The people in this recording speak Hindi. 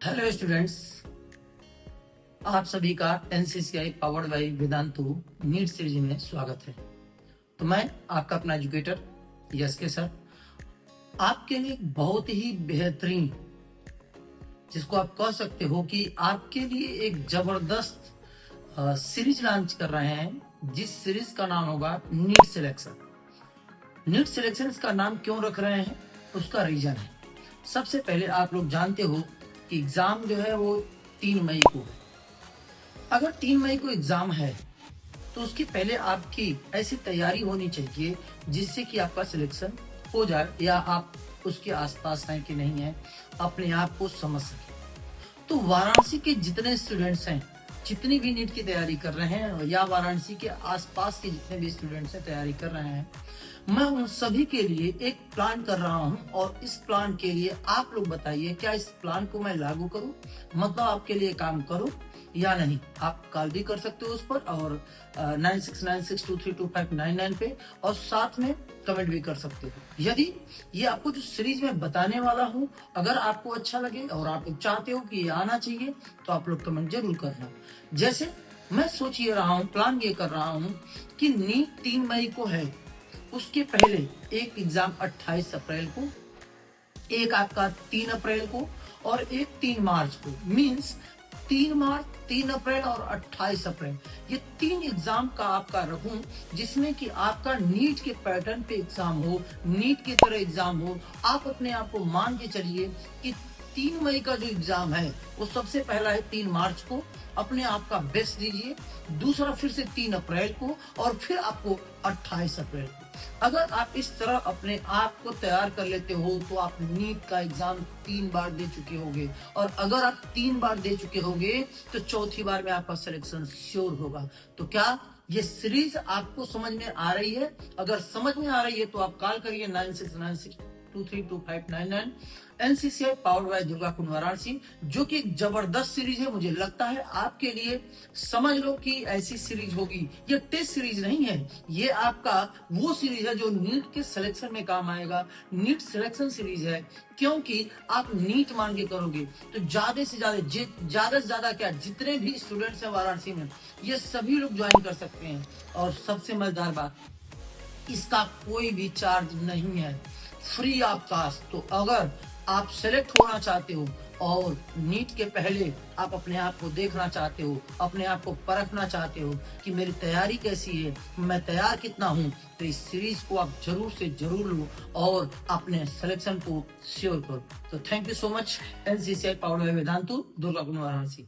हेलो स्टूडेंट्स, आप सभी का NCCI powered by Vedantu NEET series में स्वागत है। तो मैं आपका अपना एजुकेटर यस के सर आपके लिए एक बहुत ही बेहतरीन, जिसको आप कह सकते हो कि आपके लिए एक जबरदस्त सीरीज लॉन्च कर रहे हैं, जिस सीरीज का नाम होगा नीट सिलेक्शन। नीट सिलेक्शन का नाम क्यों रख रहे हैं, उसका रीजन है। सबसे पहले आप लोग जानते हो कि एग्जाम जो है वो 3 मई को है। अगर 3 मई को एग्जाम है तो उसके पहले आपकी ऐसी तैयारी होनी चाहिए जिससे कि आपका सिलेक्शन हो जाए, या आप उसके आसपास हैं कि नहीं है अपने आप को समझ सके। तो वाराणसी के जितने स्टूडेंट्स हैं, जितनी भी नीट की तैयारी कर रहे हैं, या वाराणसी के आसपास के जितने भी स्टूडेंट्स हैं तैयारी कर रहे हैं, मैं उन सभी के लिए एक प्लान कर रहा हूं। और इस प्लान के लिए आप लोग बताइए, क्या इस प्लान को मैं लागू करूं, मतलब आपके लिए काम करूं या नहीं। आप कॉल भी कर सकते हो उस पर, और 9696232599 पे, और साथ में कमेंट भी कर सकते हो। यदि ये आपको जो सीरीज में बताने वाला हूँ अगर आपको अच्छा लगे और आप लोग चाहते हो कि ये आना चाहिए, तो आप लोग कमेंट जरूर करना। जैसे मैं सोच ये रहा हूँ, प्लान ये कर रहा हूँ कि नीट 3 मई को है, उसके पहले एक एग्जाम 28 अप्रैल को, एक आपका 3 अप्रैल को, और एक 3 मार्च को। मींस 3 मार्च, 3 अप्रैल और 28 अप्रैल, ये 3 एग्जाम का आपका रखूं, जिसमें कि आपका नीट के पैटर्न पे एग्जाम हो, नीट की तरह एग्जाम हो। आप अपने आप को मान के चलिए कि 3 मई का जो एग्जाम है वो सबसे पहला है 3 मार्च को, अपने आप का बेस्ट दीजिए। दूसरा फिर से 3 अप्रैल को, और फिर आपको 28 अप्रैल को। अगर आप इस तरह अपने आप को तैयार कर लेते हो तो आप नीट का एग्जाम 3 बार दे चुके होंगे, और अगर आप 3 बार दे चुके होंगे तो चौथी बार में आपका सिलेक्शन श्योर होगा। तो क्या ये सीरीज आपको समझ में आ रही है? अगर समझ में आ रही है तो आप कॉल करिए 9696232599। एनसीसीआई पावर्ड बाय दुर्गा कुंड वाराणसी, जो कि एक जबरदस्त सीरीज है। मुझे लगता है आपके लिए, समझ लो कि ऐसी सीरीज होगी। ये टेस्ट सीरीज नहीं है, ये आपका वो सीरीज है जो नीट के सिलेक्शन में काम आएगा। नीट सिलेक्शन सीरीज है, क्योंकि आप नीट मान के करोगे तो ज्यादा से ज्यादा क्या, जितने भी स्टूडेंट्स हैं वाराणसी में, ये सभी लोग ज्वाइन कर सकते हैं। और सबसे मजेदार बात, इसका कोई भी चार्ज नहीं है, फ्री ऑफ कास्ट। तो अगर आप सेलेक्ट होना चाहते हो और नीट के पहले आप अपने आप को देखना चाहते हो, अपने आप को परखना चाहते हो कि मेरी तैयारी कैसी है, मैं तैयार कितना हूं, तो इस सीरीज को आप जरूर से जरूर लो और अपने सिलेक्शन को श्योर करो। तो thank you so much. NCCI powered by Vedantu, Durga Kund Varanasi.